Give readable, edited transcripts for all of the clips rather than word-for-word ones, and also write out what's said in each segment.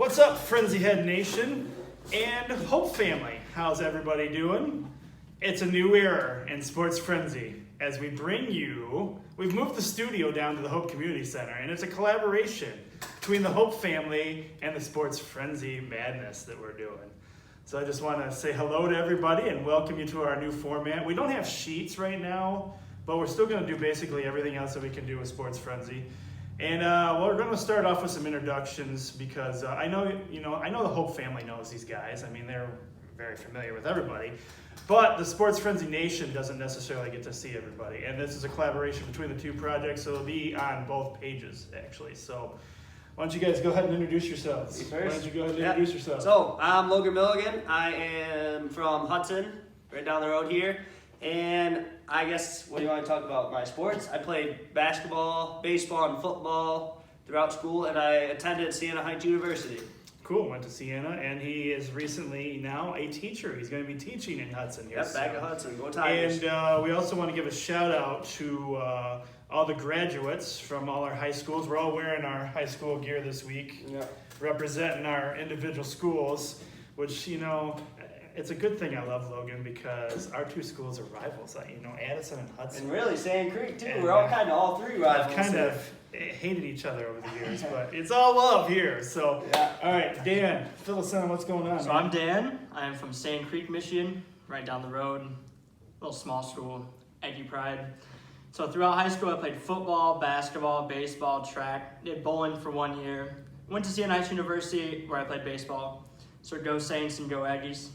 What's up, Frenzy Head Nation and Hope family? How's everybody doing? It's a new era in Sports Frenzy as we bring you, we've moved the studio down to the Hope Community Center, and it's a collaboration between the Hope family and the Sports Frenzy madness that we're doing. So I just want to say hello to everybody and welcome you to our new format. We don't have sheets right now, but we're still going to do basically everything else that we can do with Sports Frenzy. And we're going to start off with some introductions because I know the Hope family knows these guys. I mean, they're very familiar with everybody. But the Sports Frenzy Nation doesn't necessarily get to see everybody. And this is a collaboration between the two projects, so it'll be on both pages, actually. So why don't you guys go ahead and introduce yourselves? Why don't you go ahead and introduce yourselves? So, I'm Logan Milligan. I am from Hudson, right down the road here. And I guess, what do you want to talk about? My sports? I played basketball, baseball, and football throughout school, and I attended Siena Heights University. Cool, went to Siena, and he is recently now a teacher. He's going to be teaching in Hudson here. Yep, back at Hudson. Go Tigers. And we also want to give a shout out to all the graduates from all our high schools. We're all wearing our high school gear this week, representing our individual schools, which, it's a good thing I love Logan because our two schools are rivals, Addison and Hudson. And really, Sand Creek, too. We're all three rivals. I've kind of hated each other over the years, but it's all love here. So, All right, Dan, fill us in on what's going on. So I'm Dan. I'm from Sand Creek, Michigan, right down the road. Little small school, Aggie Pride. So throughout high school, I played football, basketball, baseball, track. Did bowling for 1 year. Went to Siena Heights University where I played baseball. So go Saints and go Aggies.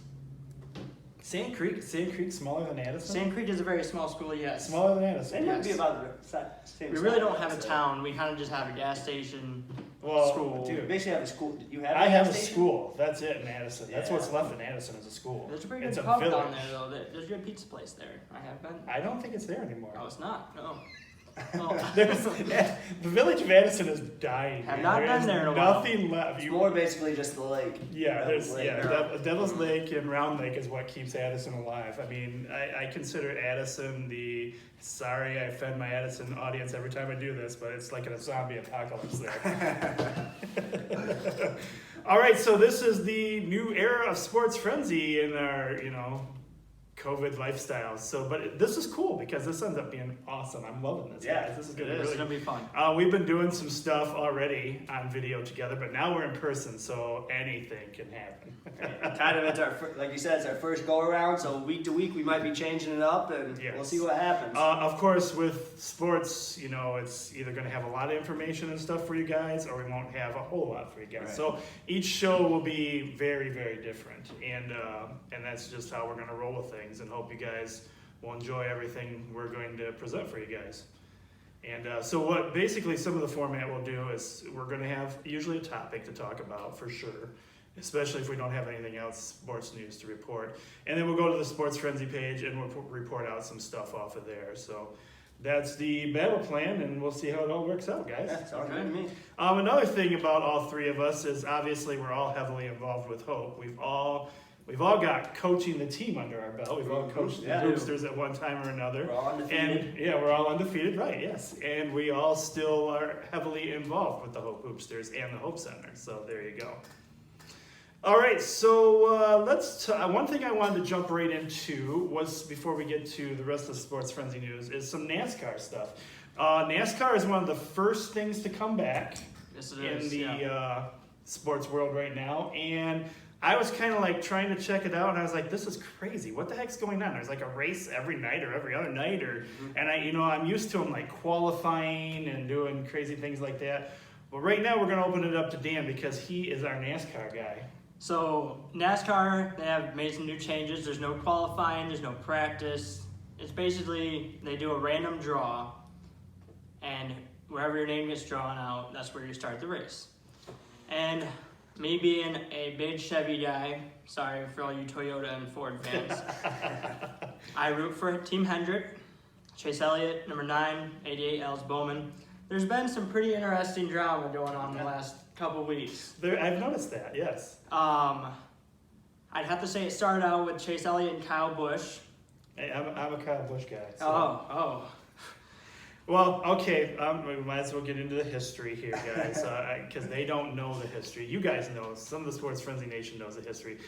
Sand Creek, smaller than Addison? Sand Creek is a very small school, yes. Smaller than Addison? They might be about the same. We really don't have a town. We kind of just have a gas station, school. You basically have a school. I have a school. That's it in Addison. That's what's left in Addison is a school. There's a pretty It's good a pub village. down there, though. There's a good pizza place there. I have been. I don't think it's there anymore. Oh, it's not? No. The village of Addison is dying. Have man. not There been is there in a while. nothing left. It's more basically just the lake. Yeah, Lake. Devil's Lake and Round Lake is what keeps Addison alive. I mean, I consider Addison sorry I offend my Addison audience every time I do this, but it's like a zombie apocalypse there. All right, so this is the new era of Sports Frenzy in our, COVID lifestyle. So, but this is cool because this ends up being awesome. I'm loving this. Yeah, guys. This is It's gonna be fun. We've been doing some stuff already on video together, but now we're in person, so anything can happen. Kind of, it's like you said, it's our first go around. So week to week, we might be changing it up, and we'll see what happens. Of course, with sports, it's either going to have a lot of information and stuff for you guys, or we won't have a whole lot for you guys. Right. So each show will be very, very different, and that's just how we're going to roll with things, and hope you guys will enjoy everything we're going to present for you guys. And so what basically some of the format we'll do is we're going to have usually a topic to talk about for sure, especially if we don't have anything else sports news to report. And then we'll go to the Sports Frenzy page and we'll report out some stuff off of there. So that's the battle plan, and we'll see how it all works out, guys. Yeah, sounds good to me. Another thing about all three of us is obviously we're all heavily involved with Hope. We've all got coaching the team under our belt. We've all coached the Hoopsters at one time or another. We're all undefeated. And we're all undefeated, right, yes. And we all still are heavily involved with the Hope Hoopsters and the Hope Center. So there you go. All right, so one thing I wanted to jump right into was, before we get to the rest of the Sports Frenzy news, is some NASCAR stuff. NASCAR is one of the first things to come back in the sports world right now. And I was kind of like trying to check it out, and I was like, "This is crazy! What the heck's going on?" There's like a race every night or every other night, and I'm used to them like qualifying and doing crazy things like that. But right now, we're gonna open it up to Dan because he is our NASCAR guy. So NASCAR, they have made some new changes. There's no qualifying. There's no practice. It's basically they do a random draw, and wherever your name gets drawn out, that's where you start the race. And me being a big Chevy guy, sorry for all you Toyota and Ford fans, I root for Team Hendrick, Chase Elliott, number 9, 88, Alex Bowman. There's been some pretty interesting drama going on the last couple weeks. I've noticed that, yes. I'd have to say it started out with Chase Elliott and Kyle Busch. Hey, I'm a Kyle Busch guy. So. Oh. Well, okay, we might as well get into the history here, guys, because they don't know the history. You guys know. Some of the Sports Frenzy Nation knows the history.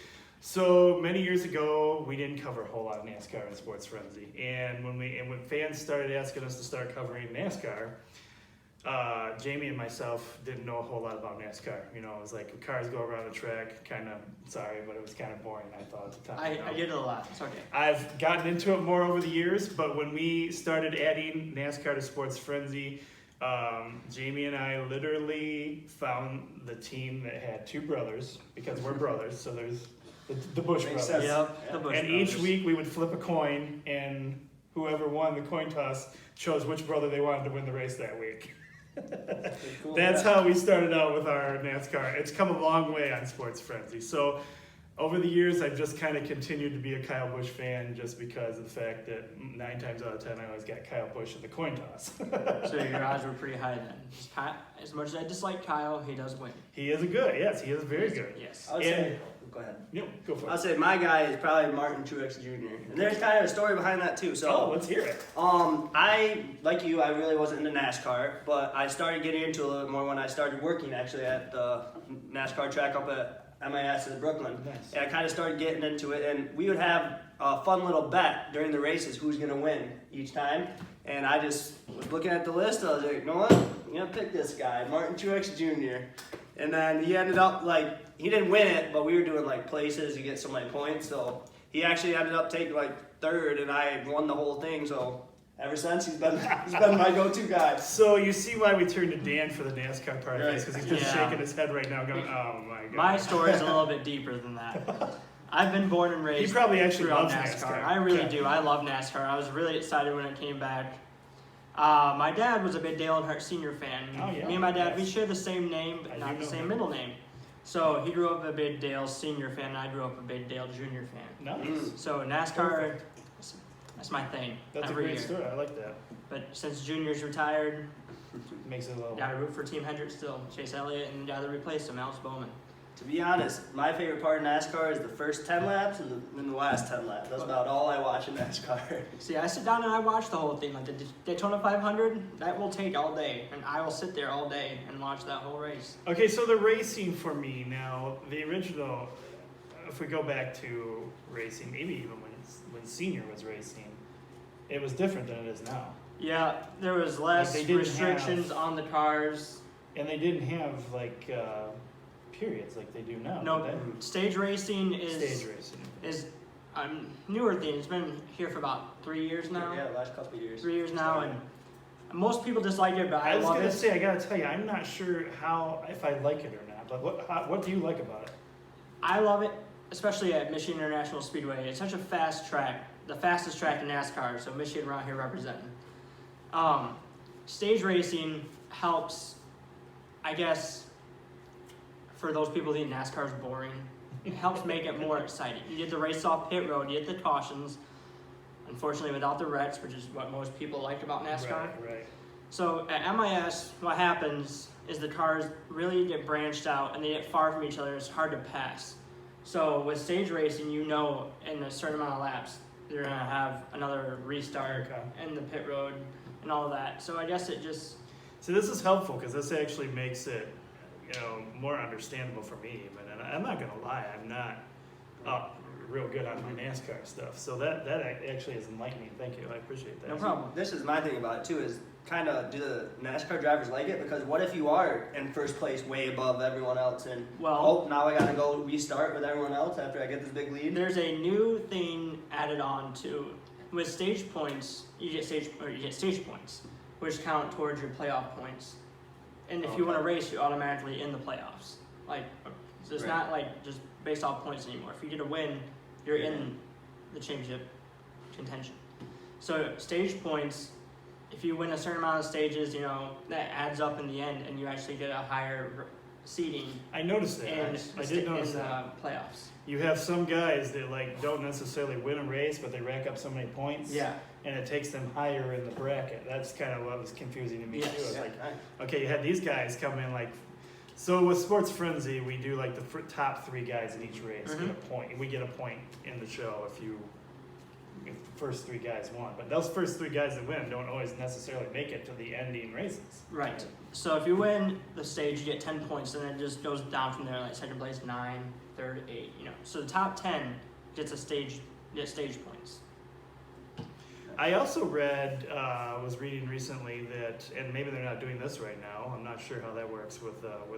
So many years ago, we didn't cover a whole lot of NASCAR and Sports Frenzy, and when fans started asking us to start covering NASCAR, Jamie and myself didn't know a whole lot about NASCAR. You know, it was like cars go around the track, kind of, sorry, but it was kind of boring, I thought at the time. I get it a lot. It's okay. I've gotten into it more over the years, but when we started adding NASCAR to Sports Frenzy, Jamie and I literally found the team that had two brothers, because we're brothers, so there's the Bush Makes brothers. sense. Yep, the Bush And Brothers. each week we would flip a coin, and whoever won the coin toss chose which brother they wanted to win the race that week. Cool. That's how we started out with our NASCAR. It's come a long way on Sports Frenzy. So over the years, I've just kind of continued to be a Kyle Busch fan just because of the fact that 9 times out of 10, I always got Kyle Busch in the coin toss. So your odds were pretty high then. As much as I dislike Kyle, he does win. He is yes, he is very good. Yes. I would say, go ahead. Yep, go for I'd it. say my guy is probably Martin Truex Jr. And there's kind of a story behind that too. So Oh, let's hear it. I, like you, I really wasn't into NASCAR, but I started getting into it a little bit more when I started working actually at the NASCAR track up at MIS in Brooklyn. Nice. And I kind of started getting into it, and we would have a fun little bet during the races who's going to win each time. And I just was looking at the list, I was like, you know what? I'm going to pick this guy, Martin Truex Jr. And then he ended up, like, he didn't win it, but we were doing, like, places, you get so many points. So he actually ended up taking, like, third, and I won the whole thing. So ever since, he's been my go-to guy. So you see why we turned to Dan for the NASCAR part of this, because he's just Yeah. shaking his head right now going, oh my God. My story is a little bit deeper than that. I've been born and raised He probably actually throughout loves NASCAR. NASCAR. I really Yeah. do. I love NASCAR. I was really excited when it came back. My dad was a big Dale Earnhardt Sr. fan. Oh, yeah. Me and my dad, we Yes. share the same name, I but do not the know same him. middle name. So he grew up a big Dale Sr. fan, and I grew up a big Dale Jr. fan. Nice. So NASCAR, Perfect. that's my thing That's a every great year. story. I like that. But since Junior's retired, Makes it a little. gotta root for Team Hendrick still. Chase Elliott and the guy that replaced him, Alex Bowman. To be honest, my favorite part of NASCAR is the first 10 laps and then the last 10 laps. That's about all I watch in NASCAR. See, I sit down and I watch the whole thing. Like the Daytona 500, that will take all day, and I will sit there all day and watch that whole race. Okay, so the racing for me now, the original, if we go back to racing, maybe even when Senior was racing, it was different than it is now. Yeah, there was less Like, they didn't restrictions on the cars. And they didn't have like periods like they do now. No, did stage racing they? is Stage racing. is newer thing. It's been here for about 3 years now. Yeah, the last couple of years. 3 years now, and most people dislike it, but I I was love gonna it. say, I gotta tell you, I'm not sure if I like it or not. But what do you like about it? I love it, especially at Michigan International Speedway. It's such a fast track, the fastest track in NASCAR. So Michigan around here representing. Stage racing helps, I guess, for those people who think NASCAR is boring. It helps make it more exciting. You get the race off pit road, you get the cautions. Unfortunately, without the wrecks, which is what most people like about NASCAR. Right. So at MIS, what happens is the cars really get branched out and they get far from each other. It's hard to pass. So with stage racing, you know in a certain amount of laps, they're going to have another restart Okay. in the pit road and all that. So I guess it just, So this is helpful because this actually makes it, more understandable for me. Even, and I'm not gonna lie, I'm not real good on my NASCAR stuff. So that actually is enlightening. Thank you. I appreciate that. no problem. This is my thing about it too, is kind of, do the NASCAR drivers like it? Because what if you are in first place way above everyone else and, Well, now I gotta go restart with everyone else after I get this big lead? there's a new thing added on to, with stage points, you get stage points, which count towards your playoff points. And if you win a race, you're automatically in the playoffs. Like, so it's Right. not like just based off points anymore. If you get a win, you're in the championship contention. So stage points, if you win a certain amount of stages, that adds up in the end, and you actually get a higher seeding I noticed that. in I did notice the that. playoffs. You have some guys that don't necessarily win a race, but they rack up so many points. Yeah. And it takes them higher in the bracket. That's kind of what was confusing to me Yes. too. It's Yeah, like, right. okay, you had these guys come in so with Sports Frenzy, we do the top 3 guys in each race get a point. We get a point in the show if you if the first 3 guys won. But those first 3 guys that win don't always necessarily make it to the ending races. Right. So if you win the stage, you get 10 points, and then it just goes down from there. Like second place 9, third 8. So the top 10 gets stage points. I also was reading recently that, and maybe they're not doing this right now. I'm not sure how that works with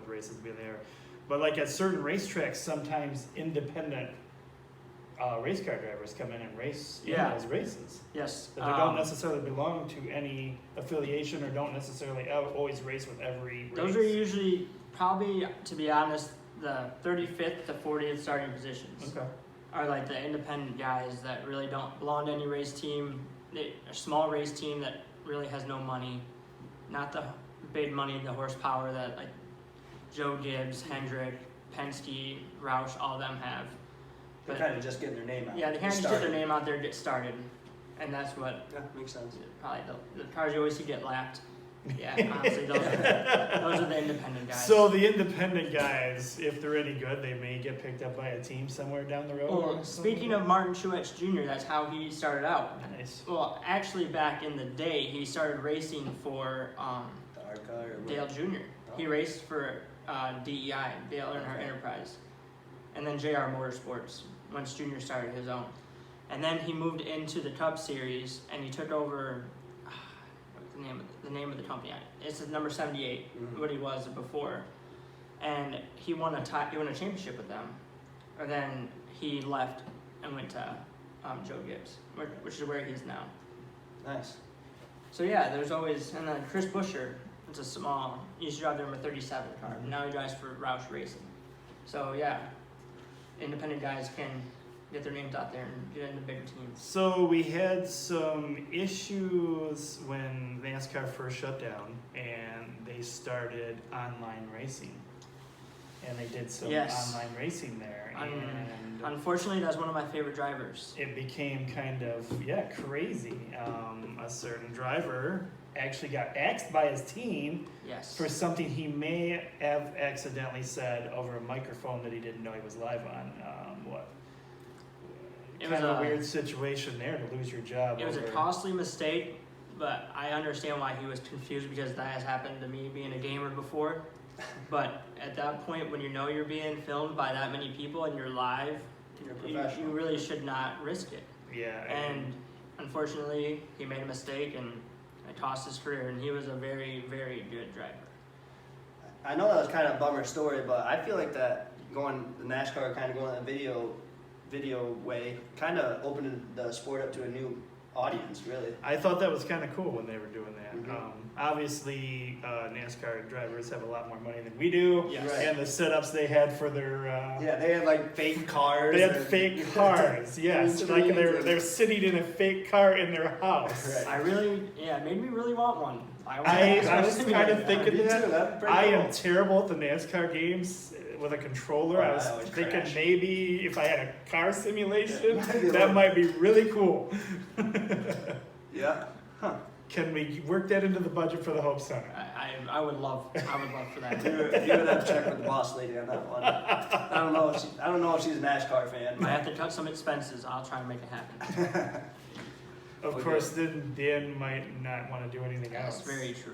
races being there, but like at certain racetracks, sometimes independent race car drivers come in and race in those races. Yes. That they don't necessarily belong to any affiliation or don't necessarily always race with every race. Those are usually probably, to be honest, the 35th to 40th starting positions. Okay. Are like the independent guys that really don't belong to any race team. A small race team that really has no money, not the big money, the horsepower that like Joe Gibbs, Hendrick, Penske, Roush, all of them have. They're kind of just getting their name out. Yeah, they kind of just get their name out there and get started, and that's what Yeah, makes sense. probably the cars you always see get lapped. Yeah, honestly, those are the independent guys. So the independent guys, if they're any good, they may get picked up by a team somewhere down the road. Well, speaking of Martin Truex Jr., that's how he started out. Nice. Well, actually, back in the day, he started racing for The hard car or Dale Jr. He Oh. raced for DEI, Dale Earnhardt Enterprise, and then JR Motorsports once Jr. started his own. And then he moved into the Cup Series, and he took over. What's the name of the company? It's number 78. Mhm. What he was before, and he won a championship with them, and then he left and went to Joe Gibbs, which is where he is now. Nice. So yeah, there's always, and then Chris Buescher, it's a small, he used to drive the number 37 car, but now he drives for Roush Racing. So yeah, independent guys can get their names out there and get into bigger teams. So we had some issues when NASCAR first shut down and they started online racing. And they did some Yes. online racing there. And Unfortunately, that's one of my favorite drivers. it became kind of, crazy. A certain driver actually got axed by his team Yes. for something he may have accidentally said over a microphone that he didn't know he was live on. It Kind was of a a- weird situation there to lose your job. It was a over- costly mistake, but I understand why he was confused because that has happened to me being a gamer before. But at that point, when you know you're being filmed by that many people and you're live, You're a you professional. really should not risk it. Yeah. And unfortunately, he made a mistake and it cost his career. And he was a very, very good driver. I know that was kind of a bummer story, but I feel like that the NASCAR kind of going that video way kind of opened the sport up to a new audience, really. I thought that was kind of cool when they were doing that. Mhm. Obviously, NASCAR drivers have a lot more money than we do, Yes. Right. and the setups they had for their Yeah, they had like fake cars. they had and- fake cars. Yes, Green like screens they're and- sitting in a fake car in their house. Right. It made me really want one. I was kind of thinking Me too, that. that'd be pretty I am cool. terrible at the NASCAR games with a controller. Oh, I was I always thinking crash. maybe if I had a car simulation, Might be a that little- might be really cool. Yeah. Huh. Can we work that into the budget for the Hope Center? I would love for that. You would have to check with the boss lady on that one. I don't know if she's a NASCAR fan. I have to cut some expenses. I'll try and make it happen. Of Okay. course, then Dan might not want to do anything That's else. very true.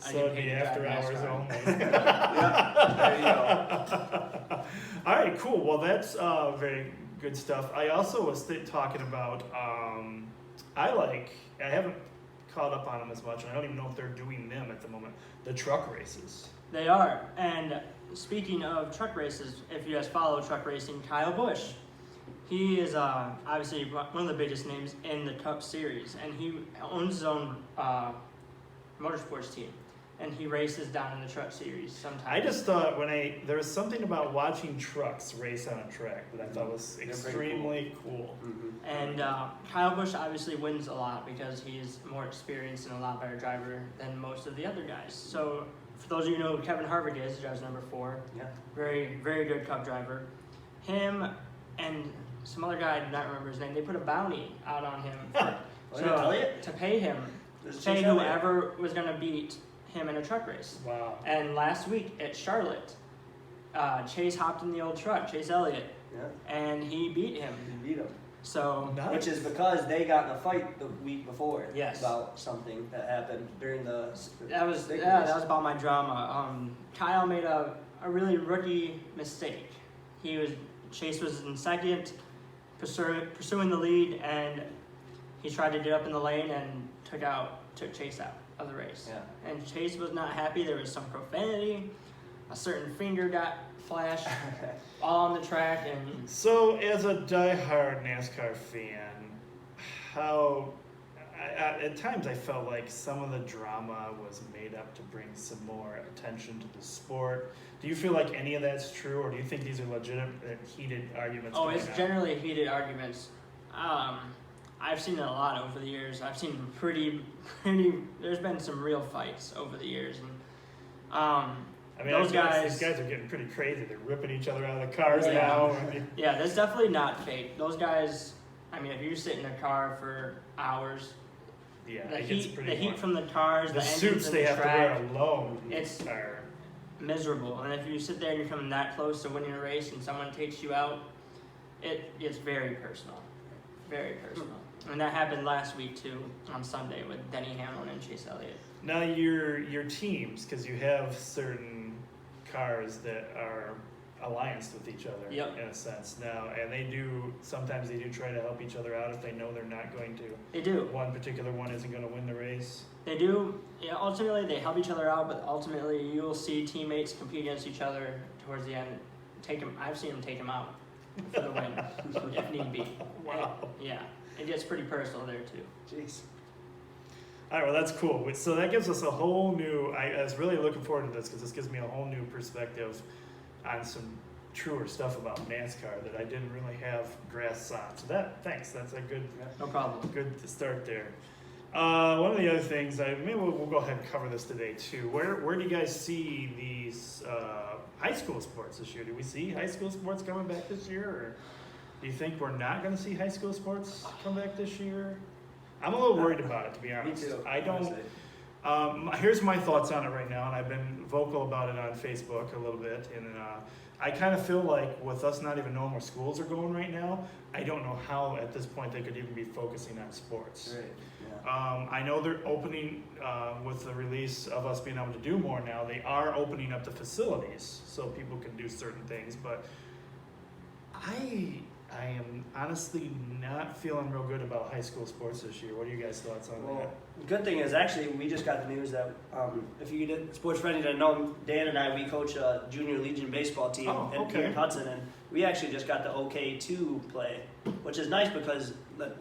I So get it'd be paid to after drive hours NASCAR. only. Yeah. There you go. All right, cool. Well, that's very good stuff. I also was talking about. I haven't caught up on them as much, and I don't even know if they're doing them at the moment. The truck races. They are. And speaking of truck races, if you guys follow truck racing, Kyle Busch. He is obviously one of the biggest names in the Cup Series, and he owns his own motorsports team, and he races down in the Truck Series sometimes. I just thought there was something about watching trucks race on a track that I thought was They're pretty extremely cool. Mhm. And Kyle Busch obviously wins a lot because he's more experienced and a lot better driver than most of the other guys. So for those of you who know who Kevin Harvick is, he drives number 4. Yeah. Very, very good Cup driver. Him and some other guy, I do not remember his name, they put a bounty out on him Was it Elliott? to pay him, There's pay Chase Elliott. whoever was going to beat him in a truck race. Wow. And last week at Charlotte, Chase hopped in the old truck, Chase Elliott, Yeah. and he beat him. He beat him. So Nice. Which is because they got in a fight the week before. Yes. About something that happened during the. that was big yeah, race. that was about my drama. Kyle made a really rookie mistake. Chase was in second, pursuing the lead, and he tried to get up in the lane and took Chase out of the race. Yeah. And Chase was not happy. There was some profanity. A certain finger got flashed all on the track, and So, as a diehard NASCAR fan, at times I felt like some of the drama was made up to bring some more attention to the sport. Do you feel like any of that's true, or do you think these are legitimate, heated arguments? oh, going it's on? generally heated arguments. I've seen it a lot over the years. I've seen pretty. There's been some real fights over the years, and I mean, those these guys are getting pretty crazy. They're ripping each other out of the cars Yeah. now. I mean, yeah, that's definitely not fake. Those guys. I mean, if you sit in a car for hours, yeah, the it gets heat, pretty the heat wild. from the cars, The the engines suits and they the have track, to wear alone it's- are. miserable. And if you sit there and you're coming that close to winning a race and someone takes you out, it gets very personal. Very personal. And that happened last week too, on Sunday with Denny Hamlin and Chase Elliott. Now your teams, because you have certain cars that are allianced with each other Yep. in a sense now, and sometimes they do try to help each other out if they know they're not going to. They do. One particular one isn't going to win the race. They do. Yeah, ultimately, they help each other out, but ultimately, you'll see teammates compete against each other towards the end. I've seen them take them out for the win, if need be. Wow. Yeah, it gets pretty personal there too. Jeez. All right, well that's cool. So that gives us a whole new. I was really looking forward to this because this gives me a whole new perspective on some truer stuff about NASCAR that I didn't really have grasp on. So thanks. That's a good No problem. to start there. One of the other things, maybe we'll go ahead and cover this today too. Where do you guys see these high school sports this year? Do we see high school sports coming back this year, or do you think we're not going to see high school sports come back this year? I'm a little worried about it, to be Me honest. too. I don't. honestly. Here's my thoughts on it right now, and I've been vocal about it on Facebook a little bit. And I kind of feel like with us not even knowing where schools are going right now, I don't know how at this point they could even be focusing on sports. Right. Yeah. I know they're opening with the release of us being able to do more now. They are opening up the facilities so people can do certain things, but I am honestly not feeling real good about high school sports this year. What are you guys' thoughts on Well, that? the good thing is actually we just got the news that if you did sports friendly didn't know, Dan and I we coach a junior Legion baseball team Oh, okay. here in Hudson, and we actually just got the OK to play, which is nice because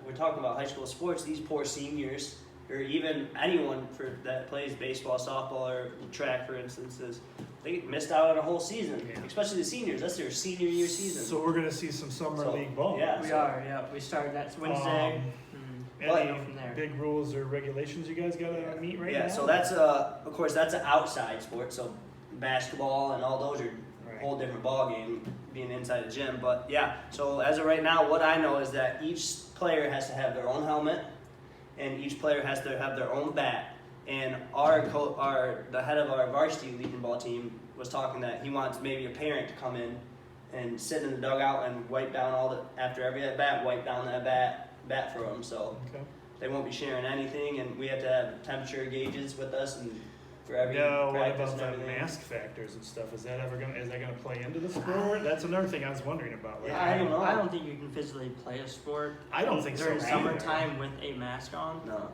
we're talking about high school sports. These poor seniors, or even anyone that plays baseball, softball, or track, for instance, they missed out on a whole season. Yeah. Especially the seniors. That's their senior year season. So we're gonna see some summer So, league ball. yeah. We so- are, yeah. We start next Wednesday. Any go from there. big rules or regulations you guys gotta meet right now? Yeah, so that's of course that's an outside sport. So basketball and all those are Right. a whole different ball game being inside a gym. But yeah, so as of right now, what I know is that each player has to have their own helmet, and each player has to have their own bat. And the head of our varsity Legion ball team was talking that he wants maybe a parent to come in and sit in the dugout and wipe down after every at bat, wipe down that bat for them. So Okay. they won't be sharing anything, and we have to have temperature gauges with us and for every Now, what practice about and the everything. mask factors and stuff? Is that gonna play into the sport? That's another thing I was wondering about. Like, Yeah, I don't know. I don't think you can physically play a sport I don't think so during either. summertime with a mask on, No.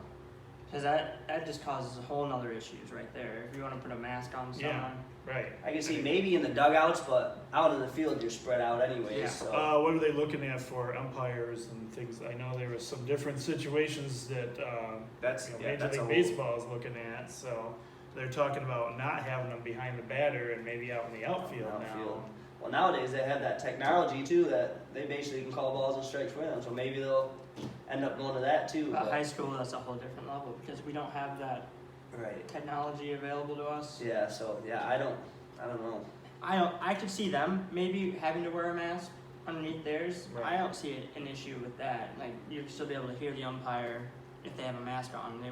because that just causes a whole nother issues right there. If you want to put a mask on someone, Yeah. Right. I can see maybe in the dugouts, but out in the field you're spread out anyways. Yeah. So. What are they looking at for umpires and things? I know there was some different situations that That's Major that's a League whole, Baseball is looking at. So they're talking about not having them behind the batter and maybe out in the outfield Outfield. Well, nowadays they have that technology too that they basically can call balls and strikes for them. So maybe they'll end up going to that too. but but- high school that's a whole different level because we don't have that right. technology available to us. Yeah. So yeah, I don't know. I could see them maybe having to wear a mask underneath theirs. Right. I don't see an issue with that. Like you'd still be able to hear the umpire if they have a mask on. They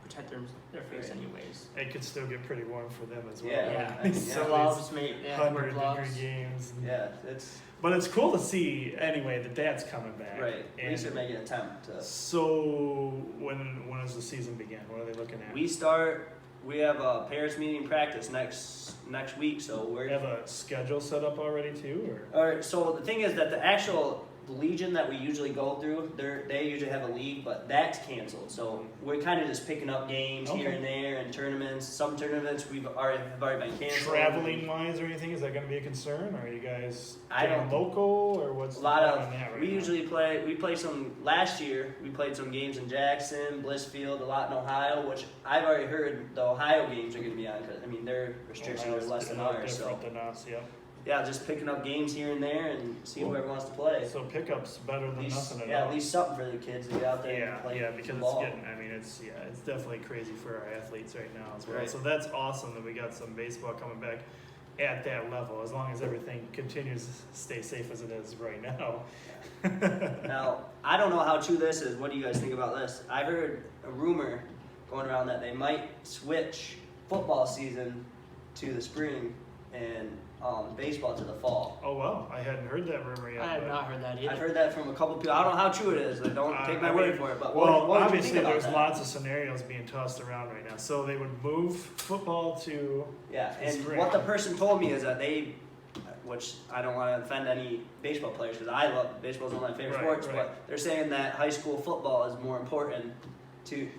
protect their face Right. anyways. It could still get pretty warm for them as well. Yeah. Yeah, Some gloves, mate. these They have to wear 100-degree gloves. games. Yeah, it's But it's cool to see anyway that that's coming back. right. We And should make an attempt to. so when does the season begin? What are they looking at? We have a Paris meeting practice next week, so We we're. have a schedule set up already too, or All right. So the thing is that the actual legion that we usually go through, they usually have a league, but that's canceled. So we're kind of just picking up games here Okay. and there and tournaments. Some tournaments have already been canceled. traveling wise or anything? Is that going to be a concern? Or are you guys I getting don't- local or what's A lot the of plan on that right we now? usually play some last year. We played some games in Jackson, Blissfield, a lot in Ohio, which I've already heard the Ohio games are going to be on because I mean their restrictions Ohio's are less than a lot ours. So different than us, yeah. yeah, just picking up games here and there and see Well, whoever wants to play. So pickup's better At than least, nothing at yeah, all. at least something for the kids to get out there Yeah, and play yeah, because ball. it's getting. I mean, it's definitely crazy for our athletes right now as well. Right. So that's awesome that we got some baseball coming back at that level. As long as everything continues to stay safe as it is right now. Now, I don't know how true this is. What do you guys think about this? I heard a rumor going around that they might switch football season to the spring and baseball to the fall. Oh well, I hadn't heard that rumor yet. I have but- not heard that I've either. heard that from a couple people. I don't know how true it is. Like, don't take my I word mean, for it. But Well, what would you obviously think about there's that? lots of scenarios being tossed around right now. So they would move football to Yeah, It's and great. what the person told me is that they, which I don't want to offend any baseball players because I love baseball's one of my favorite Right, sports, right. but they're saying that high school football is more important to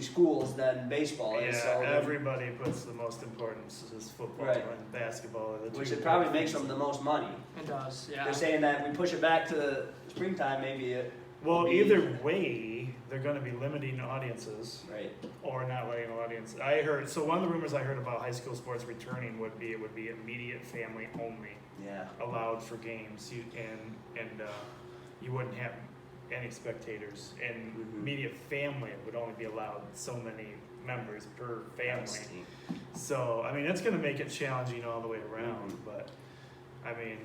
schools than baseball is. So yeah, they- everybody puts the most importance is football Right. and basketball. Are the which two it probably big makes things. them the most money. It does, yeah. They're saying that we push it back to the springtime, maybe it. Well, be- either way, they're going to be limiting audiences Right. or not letting an audience. I heard so one of the rumors I heard about high school sports returning would be immediate family only Yeah. allowed for games. You wouldn't have any spectators, and Mhm. immediate family would only be allowed so many members per family. That's- So I mean, it's going to make it challenging all the way around. Mhm. But I mean,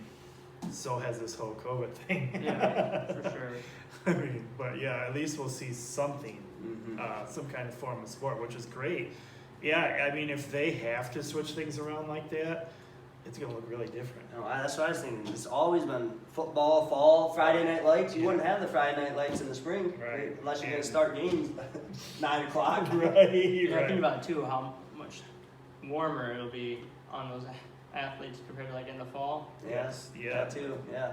so has this whole COVID thing. Yeah, for sure. I mean, but yeah, at least we'll see something, Mhm. some kind of form of sport, which is great. Yeah, I mean, if they have to switch things around like that, it's gonna look really different. No, that's what I was thinking. It's always been football, fall, Friday night lights. You wouldn't have the Friday night lights in the spring, Right. unless you're And- gonna start games 9 o'clock. Right, Yeah, think right. about it too, how much warmer it'll be on those athletes compared to like in the fall. Yes, Yeah. that too. Yeah,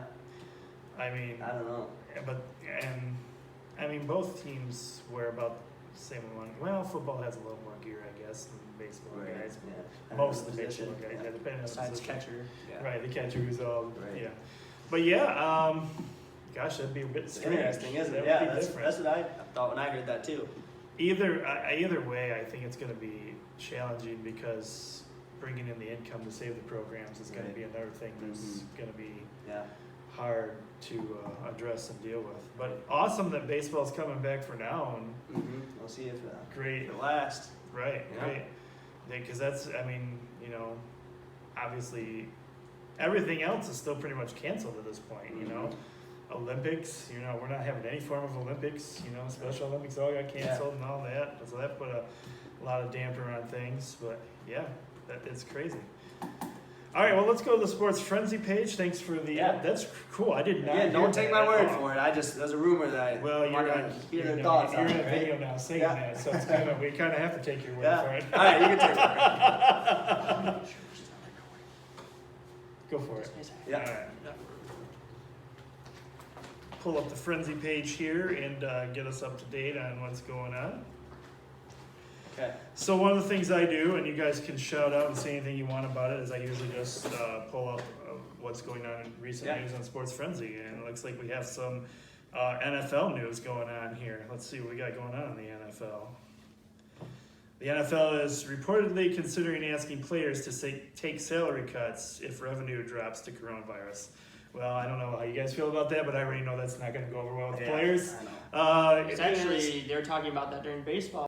I mean, I don't know. I mean, both teams wear about the same amount. Well, football has a little more gear, I guess, than baseball guys. Yeah. Most of the Position, baseball guys, yeah. yeah, depending on the Besides position. catcher. Yeah. Right, the catcher who's all, Right. yeah. But yeah, gosh, that'd be a bit It's strange. interesting, isn't That it? would Yeah, be that's different. what I thought when I heard that too. Either way, I think it's going to be challenging because bringing in the income to save the programs is going Right. to be another thing that's going to be Yeah. hard to address and deal with. But awesome that baseball's coming back for now, and We'll see if great, it lasts. right, Yeah. right. Because that's, I mean, obviously everything else is still pretty much canceled at this point. Olympics, we're not having any form of Olympics. Special Olympics all got canceled and all that. So that put a lot of damper on things. But yeah, it's crazy. All right, well, let's go to the Sports Frenzy page. Thanks for the. Yeah. That's cool. I did not. Yeah, hear don't take that my at word all. for it. There's a rumor that I Well, want you're to on, hear you're their thoughts you're on in it, a right? video now saying Yeah. that, so we kind of have to take your word Yeah. for it. All right, you can take it. Go for it. Yeah. All right. Pull up the Frenzy page here and get us up to date on what's going on. Okay. So one of the things I do, and you guys can shout out and say anything you want about it, is I usually just pull up what's going on in recent Yeah. news on Sports Frenzy, and it looks like we have some NFL news going on here. Let's see what we got going on in the NFL. The NFL is reportedly considering asking players to take salary cuts if revenue drops to coronavirus. Well, I don't know how you guys feel about that, but I already know that's not going to go over well with the Yeah, players. I know. It's actually, they were talking about that during baseball.